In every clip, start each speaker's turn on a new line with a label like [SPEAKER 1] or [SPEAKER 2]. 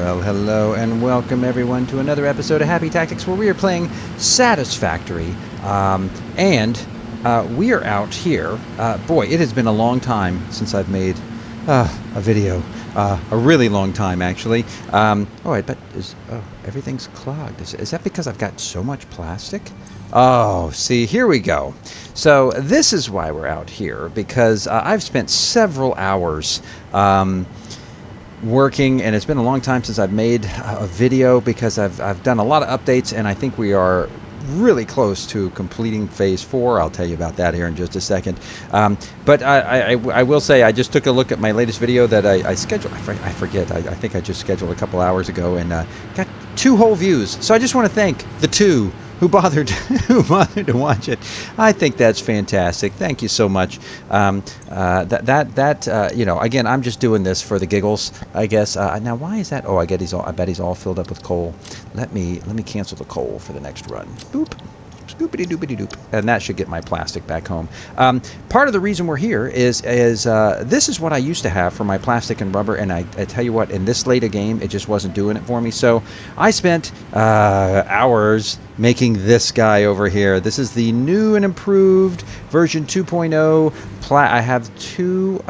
[SPEAKER 1] Well, hello and welcome everyone to another episode of Happy Tactics where we are playing Satisfactory. We are out here. Boy, it has been a long time since I've made a video. A really long time, actually. I bet everything's clogged. Is that because I've got so much plastic? Oh, see, here we go. So this is why we're out here, because I've spent several hours working, and it's been a long time since I've made a video because I've done a lot of updates, and I think we are really close to completing phase 4. I'll tell you about that here in just a second. But I will say I just took a look at my latest video that I scheduled. I forget. I think I just scheduled a couple hours ago and got 2 whole views. So I just want to thank the 2 who bothered to watch it. I think that's fantastic. Thank you so much. Again, I'm just doing this for the giggles, I guess. Now, why is that? Oh, I bet he's all filled up with coal. Let me cancel the coal for the next run. Boop. Scoopity doopity doop, and that should get my plastic back home. Part of the reason we're here is this is what I used to have for my plastic and rubber, and I tell you what, in this late a game, it just wasn't doing it for me. So I spent hours making this guy over here. This is the new and improved version 2.0. I have 2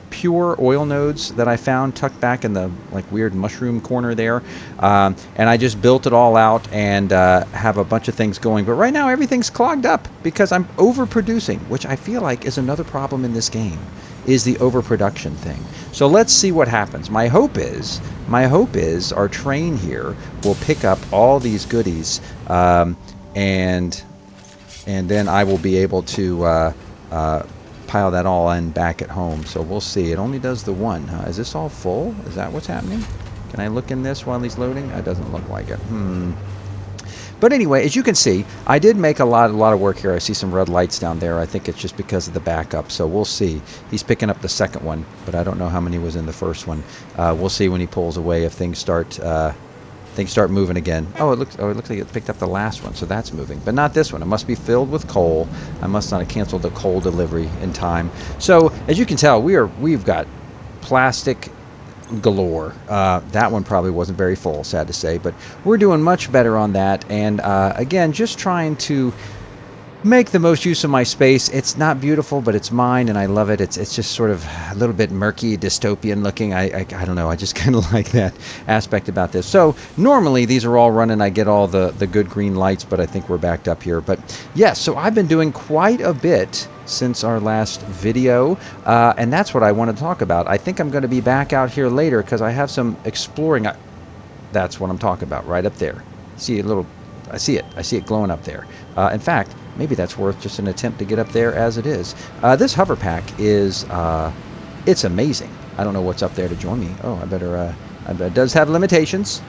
[SPEAKER 1] pure oil nodes that I found tucked back in the weird mushroom corner there, and I just built it all out and have a bunch of things going. But right now everything's clogged up because I'm overproducing, which I feel like is another problem in this game, is the overproduction thing. So let's see what happens. My hope is our train here will pick up all these goodies, and then I will be able to pile that all in back at home. So we'll see. It only does the one. Is this all full? Is that what's happening? Can I look in this while he's loading? It doesn't look like it. But anyway, as you can see, I did make a lot of work here. I see some red lights down there. I think it's just because of the backup. So we'll see. He's picking up the second one, but I don't know how many was in the first one. We'll see when he pulls away if things start moving again. It looks like it picked up the last one, so that's moving, but not this one. It must be filled with coal. I must not have canceled the coal delivery in time. So as you can tell, we've got plastic galore. That one probably wasn't very full, sad to say, but we're doing much better on that. And again, just trying to make the most use of my space. It's not beautiful, but it's mine, and I love it. It's just sort of a little bit murky, dystopian looking. I don't know. I just kind of like that aspect about this. So normally these are all running. I get all the good green lights, but I think we're backed up here. But yes, so I've been doing quite a bit since our last video, and that's what I want to talk about. I think I'm going to be back out here later because I have some exploring. That's what I'm talking about, right up there. See a little. I see it glowing up there. In fact, maybe that's worth just an attempt to get up there as it is. This hover pack is, it's amazing. I don't know what's up there to join me. Oh, I better, it does have limitations,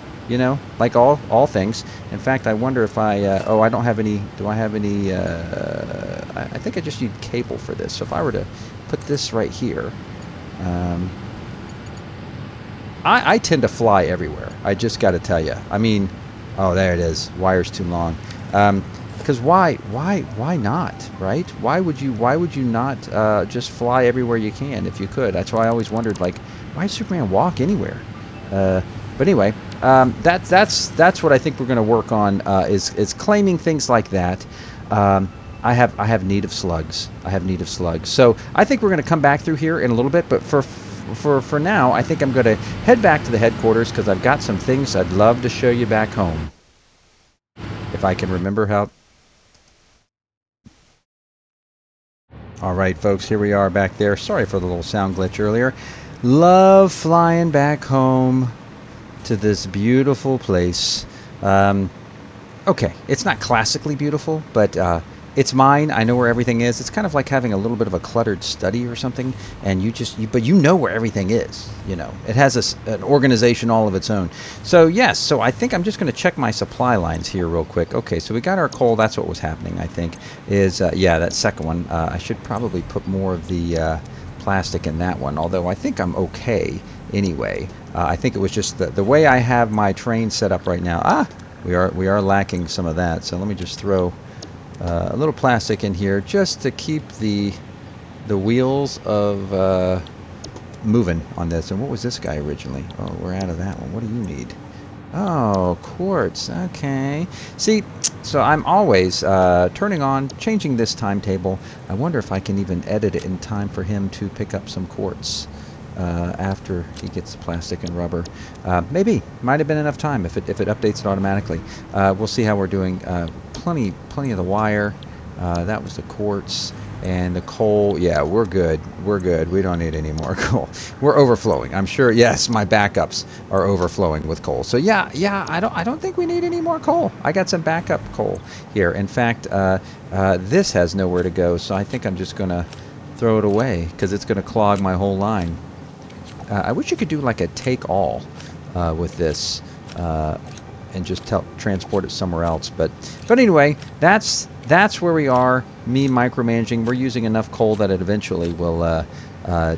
[SPEAKER 1] like all things. In fact, I wonder if I don't have any, do I have any, I think I just need cable for this. So if I were to put this right here, I tend to fly everywhere. I just got to tell you. I mean, oh, there it is. Wire's too long. Because why not, right? Why would you not just fly everywhere you can if you could? That's why I always wondered, why does Superman walk anywhere? But anyway, that's what I think we're going to work on, is claiming things like that. I have need of slugs. So I think we're going to come back through here in a little bit, but for now, I think I'm going to head back to the headquarters because I've got some things I'd love to show you back home. If I can remember how. All right, folks, here we are back there. Sorry for the little sound glitch earlier. Love flying back home to this beautiful place. Okay, it's not classically beautiful, but it's mine. I know where everything is. It's kind of like having a little bit of a cluttered study or something, and but you know where everything is. It has an organization all of its own. So yes, so I think I'm just going to check my supply lines here real quick. Okay, so we got our coal. That's what was happening, I think, is, yeah, that second one. I should probably put more of the plastic in that one, although I think I'm okay anyway. I think it was just the way I have my train set up right now. We are lacking some of that, so let me just throw a little plastic in here just to keep the wheels of moving on this. And what was this guy originally? Oh, we're out of that one. What do you need? Oh, quartz. Okay. See, so I'm always turning on, changing this timetable. I wonder if I can even edit it in time for him to pick up some quartz after he gets the plastic and rubber. Maybe. Might have been enough time if it updates it automatically. We'll see how we're doing. Plenty of the wire. That was the quartz. And the coal, yeah, we're good. We're good. We don't need any more coal. We're overflowing. I'm sure. Yes, my backups are overflowing with coal. So yeah. I don't think we need any more coal. I got some backup coal here. In fact, this has nowhere to go. So I think I'm just gonna throw it away because it's gonna clog my whole line. I wish you could do like a take all with this and just transport it somewhere else. But anyway, that's where we are. Me micromanaging. We're using enough coal that it eventually will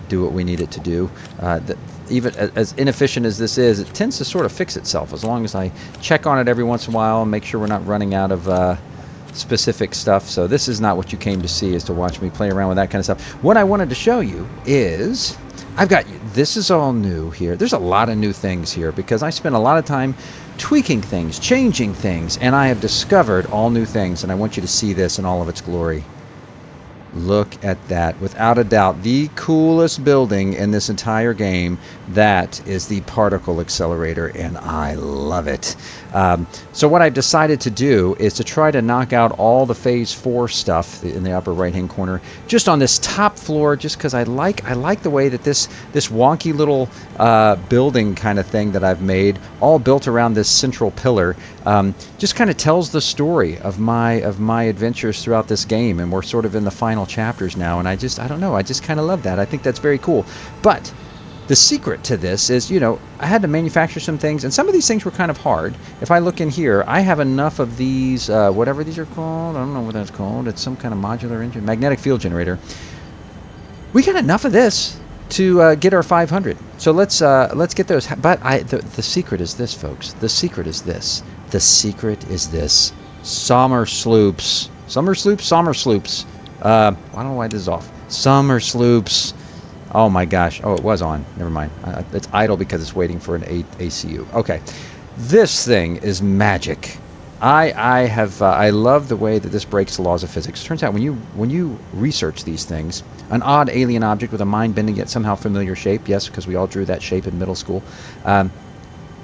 [SPEAKER 1] do what we need it to do. Even as inefficient as this is, it tends to sort of fix itself as long as I check on it every once in a while and make sure we're not running out of specific stuff. So this is not what you came to see, is to watch me play around with that kind of stuff. What I wanted to show you is this is all new here. There's a lot of new things here because I spent a lot of time tweaking things, changing things, and I have discovered all new things, and I want you to see this in all of its glory. Look at that. Without a doubt, the coolest building in this entire game. That is the particle accelerator, and I love it. So what I've decided to do is to try to knock out all the phase 4 stuff in the upper right hand corner just on this top floor, just because I like the way that this wonky little building kind of thing that I've made, all built around this central pillar, just kind of tells the story of my adventures throughout this game. And we're sort of in the final chapters now, and I don't know, I just kind of love that. I think that's very cool. But the secret to this is, I had to manufacture some things, and some of these things were kind of hard. If I look in here, I have enough of these, whatever these are called. I don't know what that's called. It's some kind of modular engine, magnetic field generator. We got enough of this to get our 500. So let's get those. But the secret is this, folks. The secret is this. The secret is this. Somersloops. Somersloops. I don't know why this is off. Somersloops. Oh my gosh. Oh, it was on. Never mind. It's idle because it's waiting for an ACU. Okay. This thing is magic. I love the way that this breaks the laws of physics. It turns out when you research these things, an odd alien object with a mind-bending yet somehow familiar shape, yes, because we all drew that shape in middle school,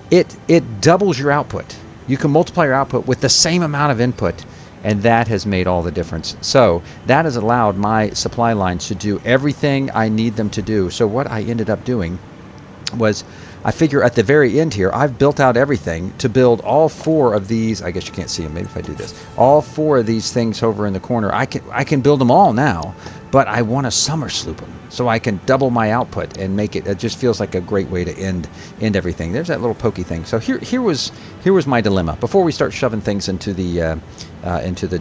[SPEAKER 1] it doubles your output. You can multiply your output with the same amount of input. And that has made all the difference. So that has allowed my supply lines to do everything I need them to do. So what I ended up doing was, I figure at the very end here, I've built out everything to build all 4 of these. I guess you can't see them. Maybe if I do this, all 4 of these things over in the corner, I can build them all now. But I want to Somersloop them so I can double my output and make it. It just feels like a great way to end everything. There's that little pokey thing. So here was my dilemma before we start shoving things into the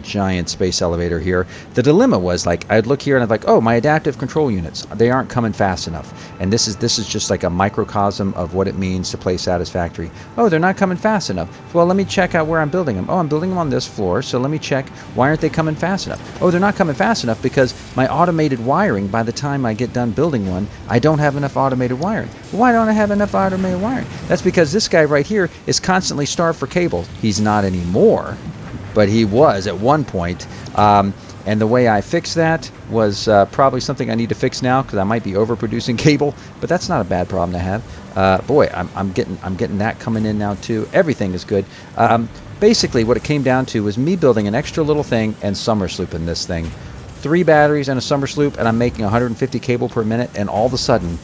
[SPEAKER 1] giant space elevator here. The dilemma was, like, I'd look here and I'd like, oh, my adaptive control units, they aren't coming fast enough. And this is just like a microcosm of what it means to play Satisfactory. Oh, they're not coming fast enough. Well, let me check out where I'm building them. Oh, I'm building them on this floor, so let me check, why aren't they coming fast enough? Oh, they're not coming fast enough because my automated wiring, by the time I get done building one, I don't have enough automated wiring. Why don't I have enough automated wiring? That's because this guy right here is constantly starved for cables. He's not anymore, but he was at one point. And the way I fixed that was probably something I need to fix now, because I might be overproducing cable, but that's not a bad problem to have. Boy, I'm getting that coming in now too. Everything is good. Basically, what it came down to was me building an extra little thing and Somerslooping this thing. 3 batteries and a Somersloop, and I'm making 150 cable per minute, and all of a sudden,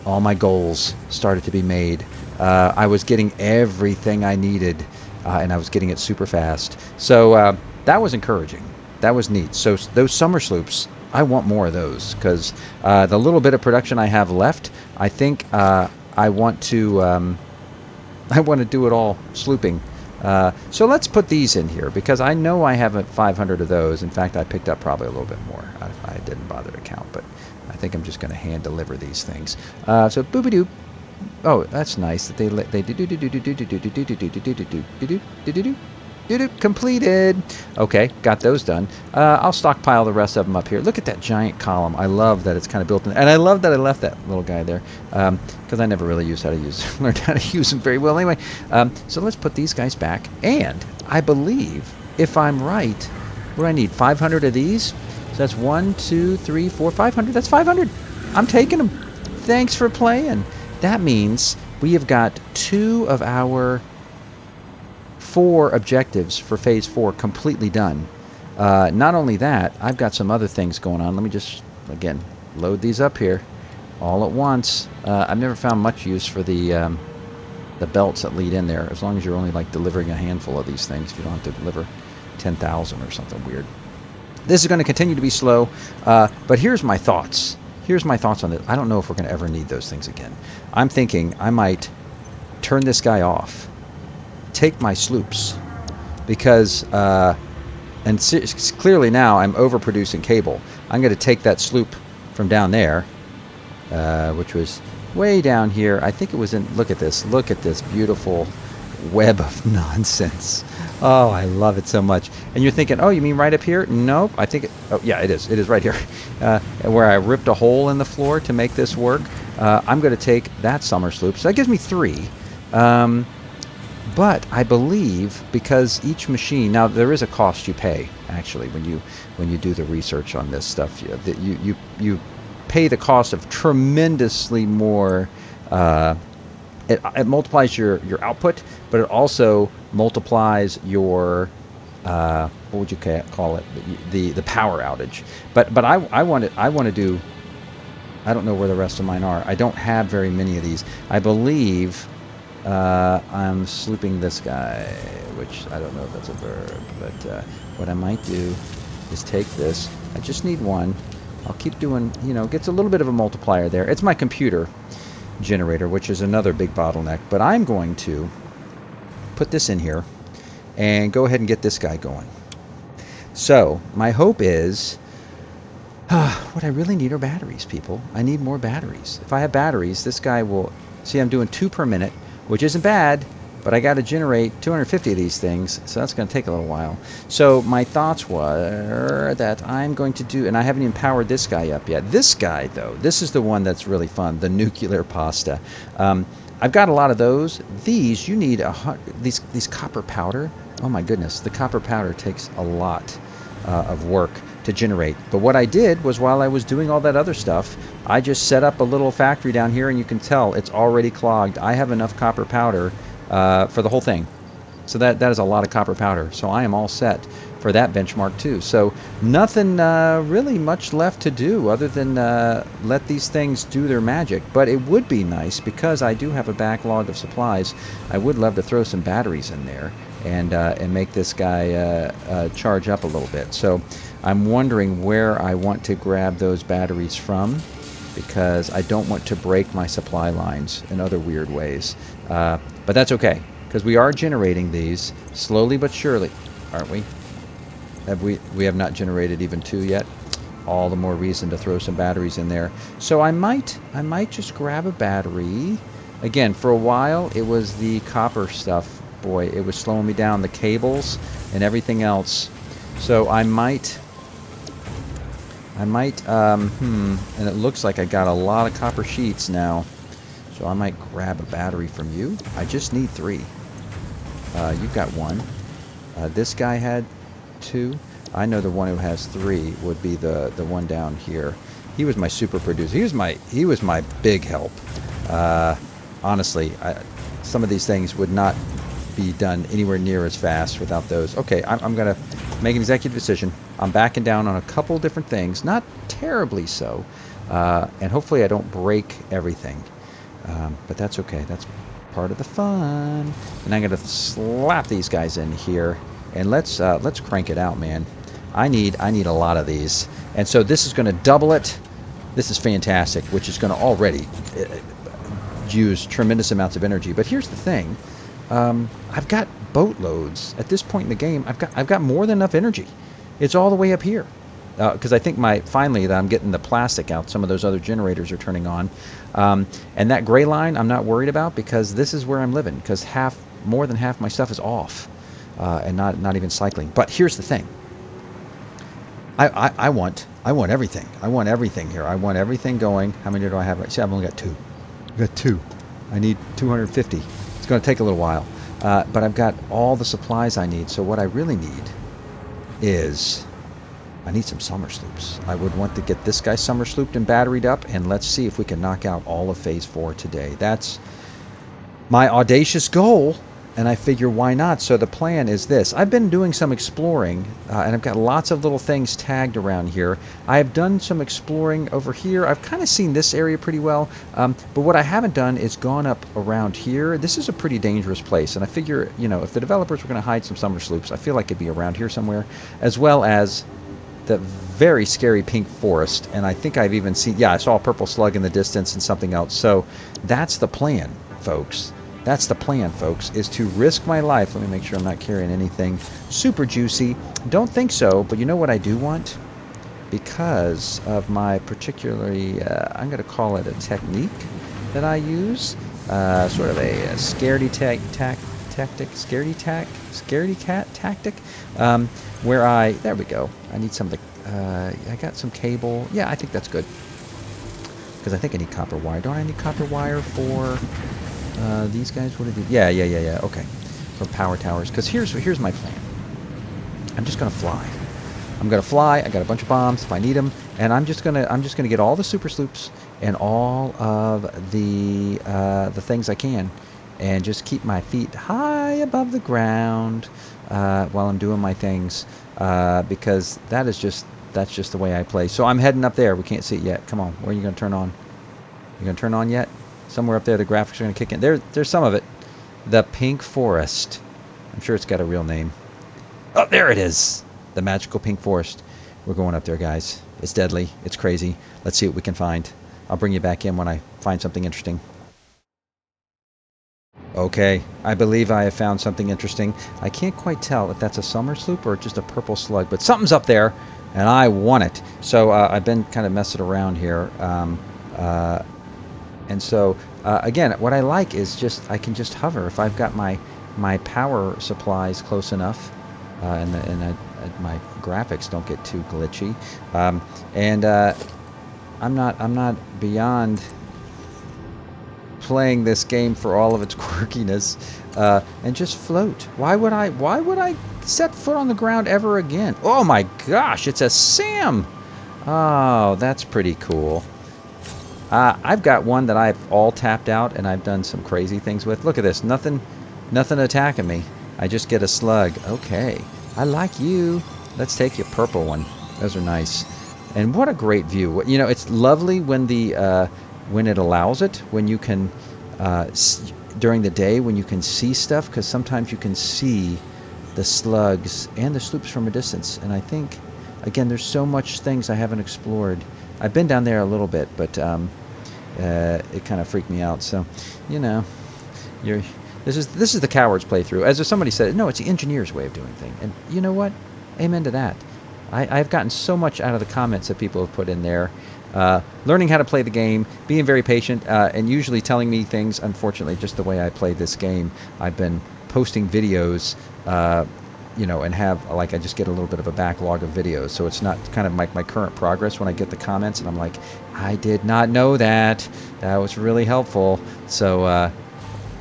[SPEAKER 1] all my goals started to be made. I was getting everything I needed, and I was getting it super fast. So that was encouraging. That was neat. So those Somersloops, I want more of those, because the little bit of production I have left, I think I want to do it all slooping. So let's put these in here, because I know I have 500 of those. In fact, I picked up probably a little bit more. I didn't bother to count, but I think I'm just going to hand deliver these things. So boop-a-doop. Oh, that's nice that they do. Completed. Okay, got those done. I'll stockpile the rest of them up here. Look at that giant column. I love that it's kind of built in, and I love that I left that little guy there because I never really learned how to use them very well. Anyway, so let's put these guys back. And I believe, if I'm right, what do I need? 500 of these. So that's 1, 2, 3, 4, 500. That's 500. I'm taking them. Thanks for playing. That means we have got 2 of our 4 objectives for phase 4 completely done. Not only that, I've got some other things going on. Let me just, again, load these up here all at once. I've never found much use for the belts that lead in there, as long as you're only like delivering a handful of these things. If you don't have to deliver 10,000 or something weird. This is going to continue to be slow, but here's my thoughts. Here's my thoughts on it. I don't know if we're going to ever need those things again. I'm thinking I might turn this guy off, take my sloops, because clearly now I'm overproducing cable. I'm going to take that sloop from down there, which was way down here. I think it was in, look at this beautiful web of nonsense. Oh, I love it so much. And you're thinking, oh, you mean right up here? Nope. I think oh yeah, it is right here, where I ripped a hole in the floor to make this work. I'm going to take that Somersloop, so that gives me 3. But I believe, because each machine, now there is a cost you pay actually when you do the research on this stuff. You pay the cost of tremendously more. It multiplies your output, but it also multiplies your what would you call it, the power outage. But I want to do. I don't know where the rest of mine are. I don't have very many of these. I believe I'm slooping this guy, which I don't know if that's a verb, but what I might do is take this. I just need 1. I'll keep doing, gets a little bit of a multiplier there. It's my computer generator, which is another big bottleneck, but I'm going to put this in here and go ahead and get this guy going. So my hope is, what I really need are batteries, people. I need more batteries. If I have batteries, this guy will, see, I'm doing 2 per minute, which isn't bad, but I got to generate 250 of these things, so that's going to take a little while. So my thoughts were that I'm going to do, and I haven't even powered this guy up yet. This guy, though, this is the one that's really fun, the nuclear pasta. I've got a lot of those. These, you need these copper powder. Oh my goodness, the copper powder takes a lot of work to generate. But what I did was, while I was doing all that other stuff, I just set up a little factory down here, and you can tell it's already clogged. I have enough copper powder for the whole thing. So that is a lot of copper powder. So I am all set for that benchmark too. So nothing really much left to do other than let these things do their magic. But it would be nice, because I do have a backlog of supplies. I would love to throw some batteries in there and make this guy charge up a little bit. So I'm wondering where I want to grab those batteries from, because I don't want to break my supply lines in other weird ways. But that's okay, because we are generating these slowly but surely, aren't we? We have not generated even 2 yet. All the more reason to throw some batteries in there. So I might just grab a battery. Again, for a while it was the copper stuff. Boy, it was slowing me down, the cables and everything else. So I might, and it looks like I got a lot of copper sheets now. So I might grab a battery from you. I just need 3. You've got 1. This guy had 2. I know the one who has 3 would be the one down here. He was my super producer. He was my big help. Honestly, some of these things would not be done anywhere near as fast without those. Okay, I'm gonna make an executive decision. I'm backing down on a couple different things, not terribly so, and hopefully I don't break everything. But that's okay. That's part of the fun. And I'm gonna slap these guys in here, and let's crank it out, man. I need a lot of these, and so this is going to double it. This is fantastic, which is going to already use tremendous amounts of energy. But here's the thing: I've got boatloads at this point in the game. I've got more than enough energy. It's all the way up here, because I think finally that I'm getting the plastic out. Some of those other generators are turning on, and that gray line I'm not worried about, because this is where I'm living. Because more than half my stuff is off. and not even cycling. But here's the thing. I want everything. I want everything here. I want everything going. How many do I have? See, I've only got 2. I've got 2. I need 250. It's going to take a little while. But I've got all the supplies I need. So what I really need is I need some Somersloops. I would want to get this guy Somerslooped and batteried up, and let's see if we can knock out all of Phase 4 today. That's my audacious goal, and I figure why not? So the plan is this. I've been doing some exploring, and I've got lots of little things tagged around here. I've done some exploring over here. I've kind of seen this area pretty well, but what I haven't done is gone up around here. This is a pretty dangerous place, and I figure, you know, if the developers were going to hide some Somersloops, I feel like it'd be around here somewhere, as well as the very scary pink forest. And I think I've even seen, yeah, I saw a purple slug in the distance and something else. So that's the plan, folks. That's the plan, folks, is to risk my life. Let me make sure I'm not carrying anything super juicy. Don't think so, but you know what I do want? Because of my particularly, I'm going to call it a technique that I use, sort of a scaredy tactic, where there we go. I need some of the, I got some cable. Yeah, I think that's good. Because I think I need copper wire. Don't I need copper wire for these guys? What are these? Yeah. Okay, for power towers. Because here's my plan. I'm just gonna fly. I'm gonna fly. I got a bunch of bombs if I need them, and I'm just gonna get all the super sloops and all of the things I can, and just keep my feet high above the ground while I'm doing my things, because that's just the way I play. So I'm heading up there. We can't see it yet. Come on, where are you gonna turn on? You gonna turn on yet? Somewhere up there, the graphics are gonna kick in. There's some of it. The pink forest. I'm sure it's got a real name. Oh, there it is. The magical pink forest. We're going up there, guys. It's deadly. It's crazy. Let's see what we can find. I'll bring you back in when I find something interesting. Okay, I believe I have found something interesting. I can't quite tell if that's a Somersloop or just a purple slug, but something's up there, and I want it. So I've been kind of messing around here. And so, again, what I like is just I can just hover. If I've got my power supplies close enough, and my graphics don't get too glitchy, and I'm not beyond playing this game for all of its quirkiness, and just float. Why would I set foot on the ground ever again? Oh my gosh, it's a Sam! Oh, that's pretty cool. I've got one that I've all tapped out, and I've done some crazy things with. Look at this. Nothing attacking me. I just get a slug. Okay. I like you. Let's take your purple one. Those are nice. And what a great view. You know, it's lovely when when it allows it, when you can, during the day, when you can see stuff, because sometimes you can see the slugs and the sloops from a distance. And I think, again, there's so much things I haven't explored. I've been down there a little bit, but it kind of freaked me out. So, you know, this is the coward's playthrough. As if somebody said, no, it's the engineer's way of doing things. And you know what? Amen to that. I've gotten so much out of the comments that people have put in there. Learning how to play the game, being very patient, and usually telling me things, unfortunately, just the way I play this game. I've been posting videos, you know, and have, like, I just get a little bit of a backlog of videos, so it's not kind of my current progress when I get the comments, and I'm like, I did not know that. That was really helpful. So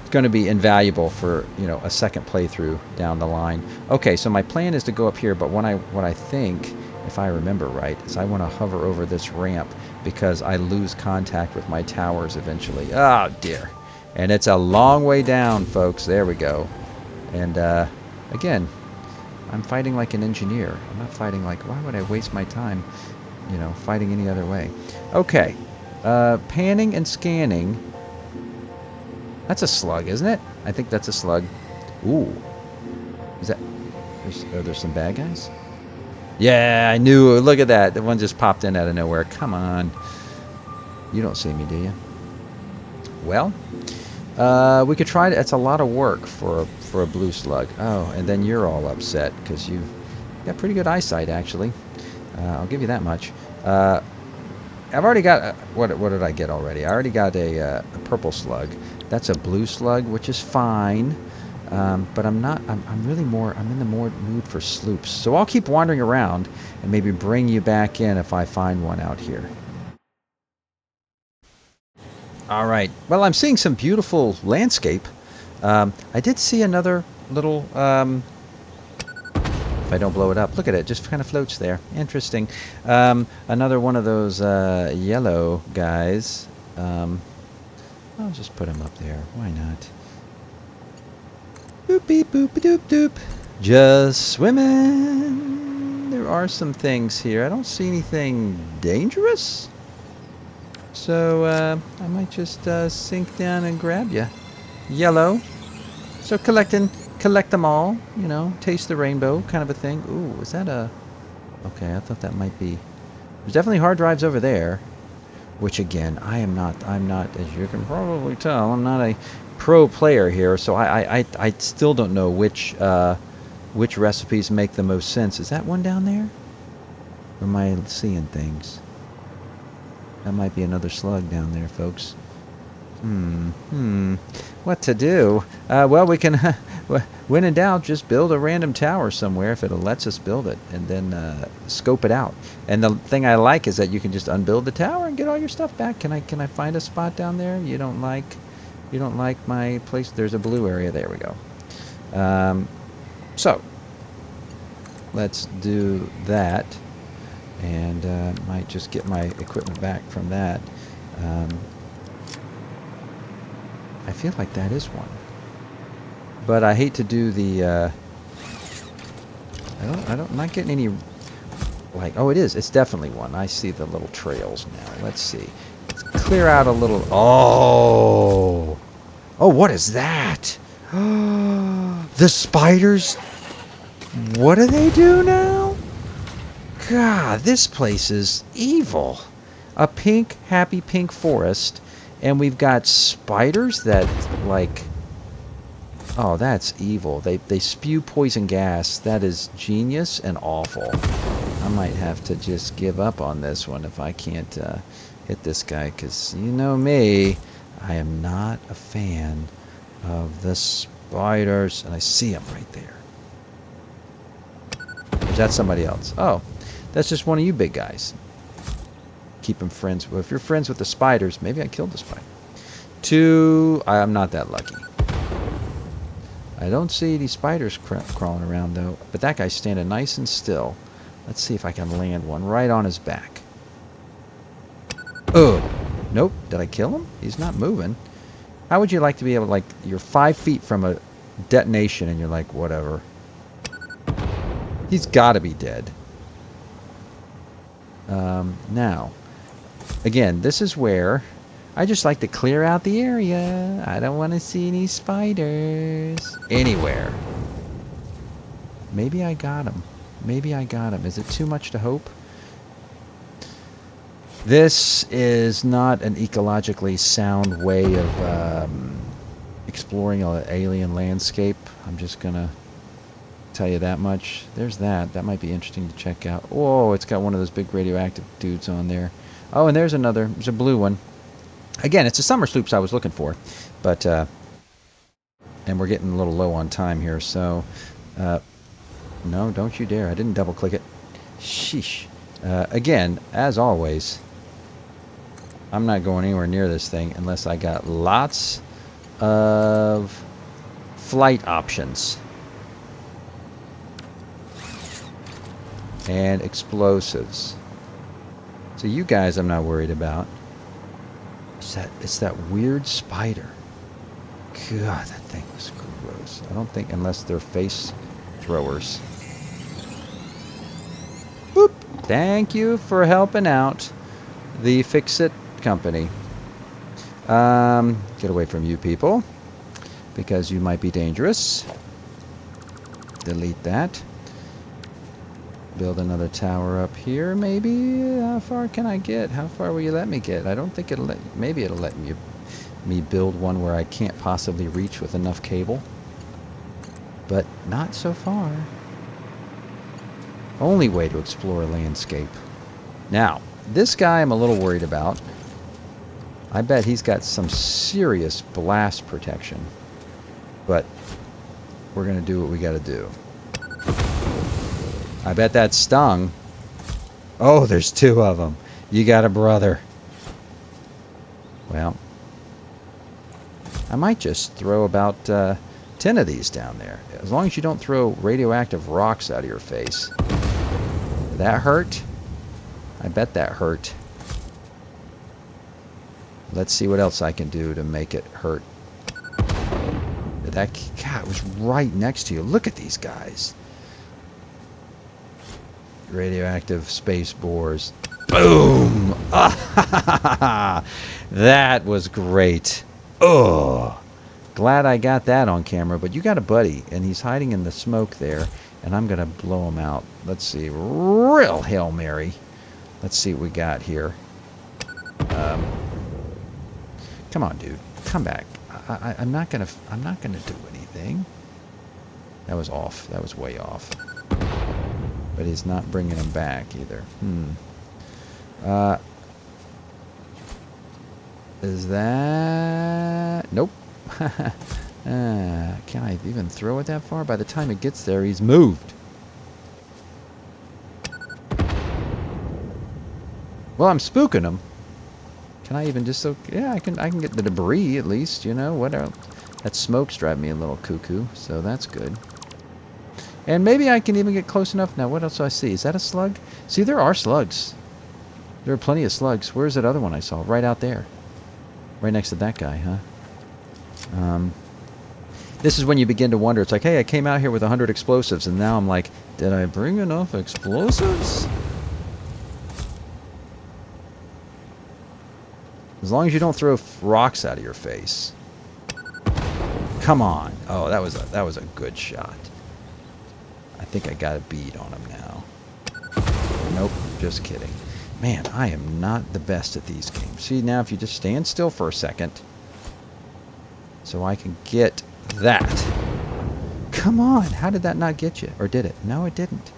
[SPEAKER 1] it's going to be invaluable for, you know, a second playthrough down the line. Okay, so my plan is to go up here, but what I think, if I remember right, is I want to hover over this ramp because I lose contact with my towers eventually. Oh, dear. And it's a long way down, folks. There we go. And, again, I'm fighting like an engineer. I'm not fighting like, why would I waste my time, you know, fighting any other way? Okay. Panning and scanning. That's a slug, isn't it? I think that's a slug. Ooh. Is that... There's some bad guys? Yeah, I knew. Look at that. The one just popped in out of nowhere. Come on. You don't see me, do you? Well, we could try to... It's a lot of work for a blue slug. Oh, and then you're all upset because you've got pretty good eyesight, actually. I'll give you that much. I've already got... What did I get already? I already got a purple slug. That's a blue slug, which is fine. But I'm not. I'm really more. I'm in the more mood for sloops. So I'll keep wandering around and maybe bring you back in if I find one out here. All right. Well, I'm seeing some beautiful landscape. I did see another little. If I don't blow it up, look at it. Just kind of floats there. Interesting. Another one of those yellow guys. I'll just put him up there. Why not? Boop beep boop doop doop. Just swimming. There are some things here. I don't see anything dangerous. So I might just sink down and grab you. Yellow. So collect them all. You know, taste the rainbow kind of a thing. Ooh, is that a... Okay, I thought that might be... There's definitely hard drives over there. Which again, I'm not, as you can probably tell, I'm not a pro player here, so I still don't know which recipes make the most sense. Is that one down there? Or am I seeing things? That might be another slug down there, folks. What to do? Well, we can, when in doubt, just build a random tower somewhere if it'll lets us build it, and then scope it out. And the thing I like is that you can just unbuild the tower and get all your stuff back. Can I find a spot down there? You don't like my place? There's a blue area. There we go. So let's do that, and might just get my equipment back from that. I feel like that is one, but I hate to do the. I'm not getting any. Like, oh, it is. It's definitely one. I see the little trails now. Let's see. Let's clear out a little. Oh, what is that? The spiders. What do they do now? God, this place is evil. A pink, happy pink forest. And we've got spiders that, like... Oh, that's evil. They spew poison gas. That is genius and awful. I might have to just give up on this one if I can't hit this guy. Because, you know me, I am not a fan of the spiders. And I see them right there. Or is that somebody else? Oh, that's just one of you big guys. Keep them friends. Well, if you're friends with the spiders, maybe I killed the spider. 2. I'm not that lucky. I don't see any spiders crawling around though. But that guy's standing nice and still. Let's see if I can land one right on his back. Oh, nope. Did I kill him? He's not moving. How would you like to be able to, like, you're 5 feet from a detonation and you're like, whatever. He's got to be dead. Now. Again, this is where I just like to clear out the area. I don't want to see any spiders anywhere. Maybe I got him. Maybe I got him. Is it too much to hope? This is not an ecologically sound way of exploring an alien landscape. I'm just going to tell you that much. There's that. That might be interesting to check out. Oh, it's got one of those big radioactive dudes on there. Oh, and there's another. There's a blue one. Again, it's the Somersloops I was looking for. But, and we're getting a little low on time here, so... no, don't you dare. I didn't double-click it. Sheesh. Again, as always, I'm not going anywhere near this thing unless I got lots of flight options. And explosives. So you guys I'm not worried about. It's that weird spider. God, that thing was gross. I don't think, unless they're face throwers. Boop. Thank you for helping out the Fix-It company. Get away from you people, because you might be dangerous. Delete that. Build another tower up here, maybe? How far can I get? How far will you let me get? I don't think it'll let... Maybe it'll let me build one where I can't possibly reach with enough cable. But not so far. Only way to explore a landscape. Now, this guy I'm a little worried about. I bet he's got some serious blast protection. But we're going to do what we got to do. I bet that stung. Oh, there's 2 of them. You got a brother. Well, I might just throw about 10 of these down there. As long as you don't throw radioactive rocks out of your face. Did that hurt? I bet that hurt. Let's see what else I can do to make it hurt. That God, it was right next to you. Look at these guys. Radioactive space boars. Boom! That was great. Oh, glad I got that on camera. But you got a buddy, and he's hiding in the smoke there, and I'm gonna blow him out. Let's see, real Hail Mary. Let's see what we got here. Come on, dude, come back. I'm not gonna do anything. That was off. That was way off. But he's not bringing him back either. Is that... Nope. Can I even throw it that far? By the time it gets there, he's moved. Well, I'm spooking him. Can I even just... Yeah, I can get the debris at least, you know. What else? That smoke's driving me a little cuckoo, so that's good. And maybe I can even get close enough. Now, what else do I see? Is that a slug? See, there are slugs. There are plenty of slugs. Where's that other one I saw? Right out there. Right next to that guy, huh? This is when you begin to wonder. It's like, hey, I came out here with 100 explosives, and now I'm like, did I bring enough explosives? As long as you don't throw rocks out of your face. Come on. Oh, that was a good shot. I think I got a bead on him now. Nope, just kidding. Man, I am not the best at these games. See, now if you just stand still for a second, so I can get that. Come on, how did that not get you? Or did it? No, it didn't.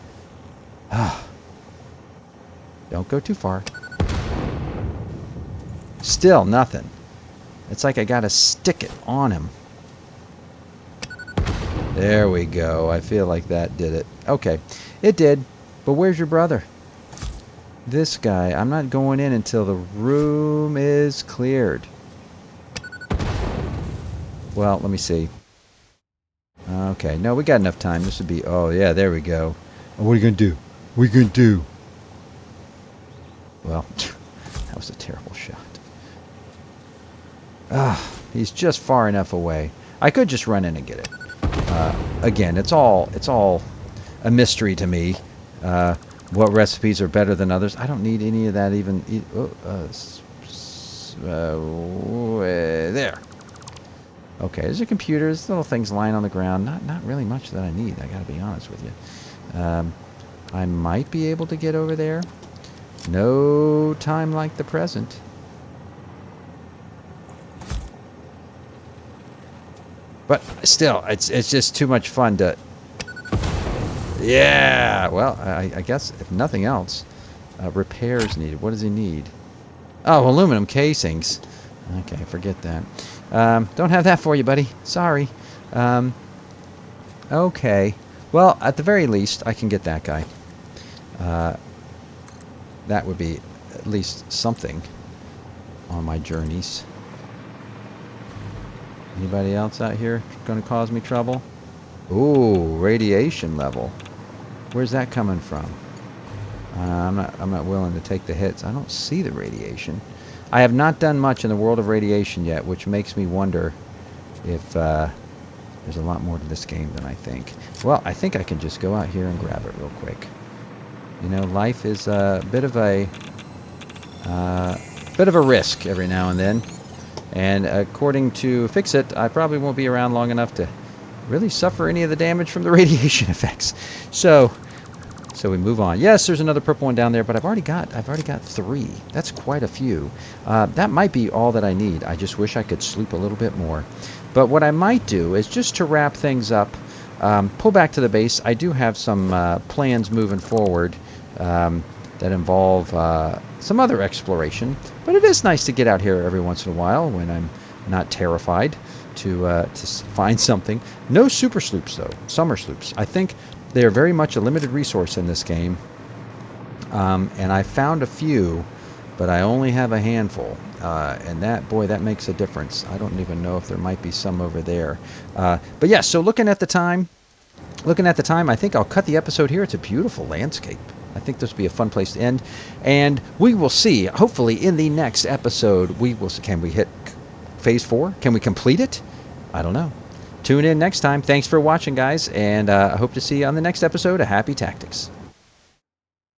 [SPEAKER 1] Ah. Don't go too far. Still nothing. It's like I gotta stick it on him. There we go. I feel like that did it. Okay, it did. But where's your brother? This guy. I'm not going in until the room is cleared. Well, let me see. Okay, no, we got enough time. This would be... Oh, yeah, there we go. What are you going to do? What are you going to do? Well, that was a terrible shot. He's just far enough away. I could just run in and get it. Again, it's all a mystery to me. What recipes are better than others? I don't need any of that even. There. Okay, there's a computer. There's little things lying on the ground. Not really much that I need. I gotta be honest with you. I might be able to get over there. No time like the present. But still, it's just too much fun to... Yeah! Well, I guess, if nothing else, repairs needed. What does he need? Oh, aluminum casings. Okay, forget that. Don't have that for you, buddy. Sorry. Okay. Well, at the very least, I can get that guy. That would be at least something on my journeys. Anybody else out here going to cause me trouble? Ooh, radiation level. Where's that coming from? I'm not willing to take the hits. I don't see the radiation. I have not done much in the world of radiation yet, which makes me wonder if there's a lot more to this game than I think. Well, I think I can just go out here and grab it real quick. You know, life is a bit of a risk every now and then. And according to Fix-It, I probably won't be around long enough to really suffer any of the damage from the radiation effects. So we move on. Yes, there's another purple one down there, but I've already got 3. That's quite a few. That might be all that I need. I just wish I could sleep a little bit more. But what I might do is just to wrap things up, pull back to the base. I do have some plans moving forward that involve some other exploration. But it is nice to get out here every once in a while when I'm not terrified. to find something. No super sloops though. Somersloops. I think they are very much a limited resource in this game. And I found a few, but I only have a handful. And that makes a difference. I don't even know if there might be some over there. But yeah, so looking at the time, I think I'll cut the episode here. It's a beautiful landscape. I think this will be a fun place to end. And we will see, hopefully in the next episode, can we hit phase 4? Can we complete it? I don't know. Tune in next time. Thanks for watching, guys. And I hope to see you on the next episode of Happy Tactics.